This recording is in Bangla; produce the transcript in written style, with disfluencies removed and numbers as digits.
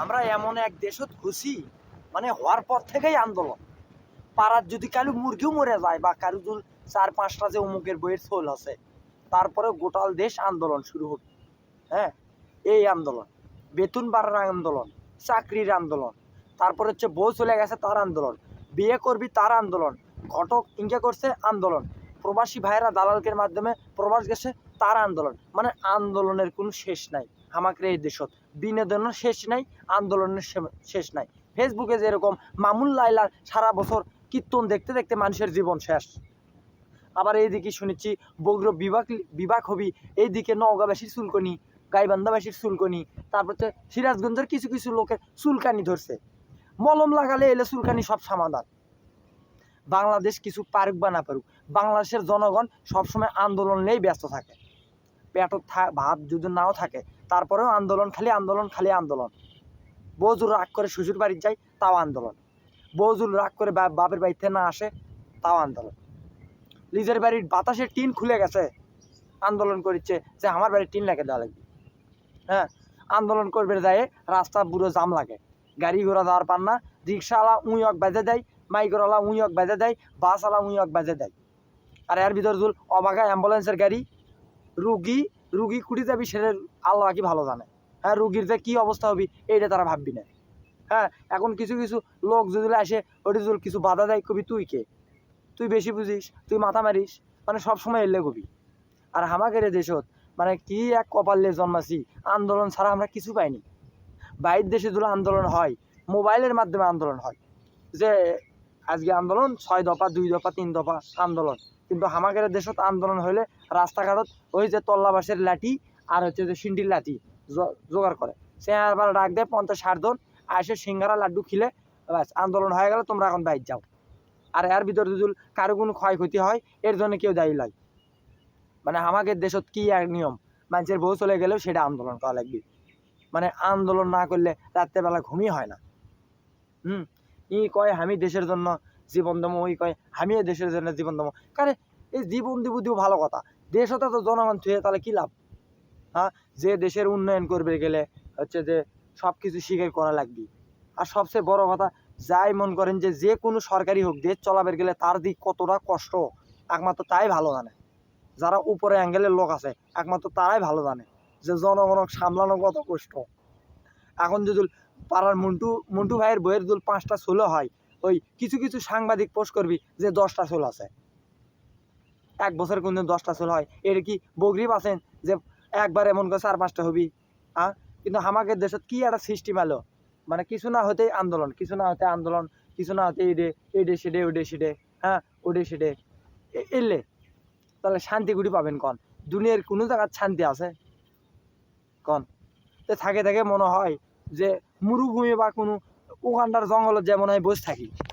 আমরা এমন এক দেশত ঘুষি মানে হওয়ার পর থেকেই আন্দোলন। পাড়ার যদি কারো মুরগিও মরে যায় বা কারো যদি 4-5টা যে অমুকের বইয়ের ছোল আছে, তারপরে গোটাল দেশ আন্দোলন শুরু হবে। হ্যাঁ, এই আন্দোলন, বেতন বাড়ার আন্দোলন, চাকরির আন্দোলন, তারপর হচ্ছে বউ চলে গেছে তার আন্দোলন, বিয়ে করবি তার আন্দোলন, ঘটক ইনকে করছে আন্দোলন, প্রবাসী ভাইয়েরা দালালকের মাধ্যমে প্রবাস গেছে তার আন্দোলন। মানে আন্দোলনের কোনো শেষ নাই আমাদের এই দেশত। বিনোদনের শেষ নাই, আন্দোলনের শেষ নাই। ফেসবুকে যেরকম মামুন লাইলার সারা বছর কীর্তন দেখতে দেখতে মানুষের জীবন শেষ। আবার এইদিকে শুনেছি বগ্র বিভাগ হবি, এইদিকে নওগাঁবাসীর চুলকনি, গাইবান্ধাবাসীর চুলকনি, তারপর হচ্ছে সিরাজগঞ্জের কিছু কিছু লোকের চুলকানি ধরছে। মলম লাগালে এলে চুলকানি সব সমাধান। বাংলাদেশ কিছু পারুক বা না পারুক, বাংলাদেশের জনগণ সবসময় আন্দোলন নিয়েই ব্যস্ত থাকে। পেটত ভাত যদি নাও থাকে, তারপরেও আন্দোলন, খালি আন্দোলন, খালি আন্দোলন। বউজুর রাগ করে শ্বশুর বাড়ির যায়, তাও আন্দোলন। বউজুর রাগ করে বাপের বাড়িতে না আসে, তাও আন্দোলন। নিজের বাড়ির বাতাসের টিন খুলে গেছে, আন্দোলন করছে যে আমার বাড়ির টিন লাগে দেওয়া লাগবে। হ্যাঁ, আন্দোলন করবে যায় রাস্তা পুরো জাম লাগে, গাড়ি ঘোড়া যাওয়ার পান না, রিক্সাওয়ালা উঁইয়ক বাজে দেয়, মাইক্রোওয়ালা উঁইয়ক বাজে দেয়, বাসওয়ালা উঁইয়ক বাজে দেয়। আর এর ভিতর জুল অবাগা অ্যাম্বুলেন্সের গাড়ি, রুগী কুড়ি যাবি সেটা আল্লাহ কি ভালো জানে। হ্যাঁ, রুগীর যে কী অবস্থা হবি এইটা তারা ভাববি না। হ্যাঁ, এখন কিছু কিছু লোক যদি আসে ওটি জুল কিছু বাধা দেয়, কবি তুই কে, তুই বেশি বুঝিস, তুই মাথা মারিস, মানে সবসময় এলে কবি। আর আমাদের দেশত মানে কি এক কপালে জন্মাছি, আন্দোলন ছাড়া আমরা কিছু পাইনি। বাইরের দেশে যদি আন্দোলন হয়, মোবাইলের মাধ্যমে আন্দোলন হয়, যে আজকে আন্দোলন 6 দফা 2 দফা 3 দফা আন্দোলন। কিন্তু আমাদের দেশত আন্দোলন হইলে রাস্তাঘাটত ওই যে তল্লাবাসের লাঠি আর হচ্ছে যে সিন্ডির লাঠি জোগাড় করে, সে আবার ডাক দেয় 50-60 জন আসে, সিঙ্গারা লাড্ডু খিলে ব্যাস আন্দোলন হয়ে গেল, তোমরা এখন বাইর যাও। আর এর ভিতরে যদি কারো কোনো ক্ষয়ক্ষতি হয়, এর জন্য কেউ দায়ী লয়। মানে আমাদের দেশত কি এক নিয়ম, মানুষের বউ চলে গেলেও সেটা আন্দোলন করা লাগবে। মানে আন্দোলন না করলে রাত্রেবেলা ঘুমই হয় না। ই কয় আমি দেশের জন্য জীবন দেবো, ওই কয় আমি দেশের জন্য জীবন দেবো। কারে এই জীবন দিব দিব ভালো কথা, দেশ হতে তো জনগণ থুয়ে তাহলে কী লাভ? হ্যাঁ, যে দেশের উন্নয়ন করবে গেলে হচ্ছে যে সব কিছু স্বীকার করা লাগবে। আর সবচেয়ে বড় কথা, যাই মন করেন যে কোনো সরকারি হোক, দেশ চলাবার গেলে তার দিক কতটা কষ্ট একমাত্র তাই ভালো জানে। যারা উপরে অ্যাঙ্গেলের লোক আছে একমাত্র তারাই ভালো জানে যে জনগণক সামলানো কত কষ্ট। এখন যদি পাড়ার মন্টু ভাইয়ের বইয়ের যদি 5টা ষোলো হয়, ওই কিছু কিছু সাংবাদিক পোস্ট করবি যে 10টা ষোল আছে, এক বছর কোন 10টা ষোল হয়, এটা কি বগরিব আছেন যে একবার এমন করে 4-5টা হবি? কিন্তু আমাদের দেশত কি একটা সিস্টেম এলো, মানে কিছু না হতেই আন্দোলন, কিছু না হতে আন্দোলন, কিছু না হতে এডে সেডে ওডে সেডে। হ্যাঁ, ওডে সেডে এলে তাহলে শান্তি গুটি পাবেন কন? দুনিয়ার কোনো জায়গার শান্তি আছে কন? তো থাকে থাকে মনে হয় যে মরুভূমি বা কোনো উগান্ডার জঙ্গলত যেমন হয় বসে থাকি।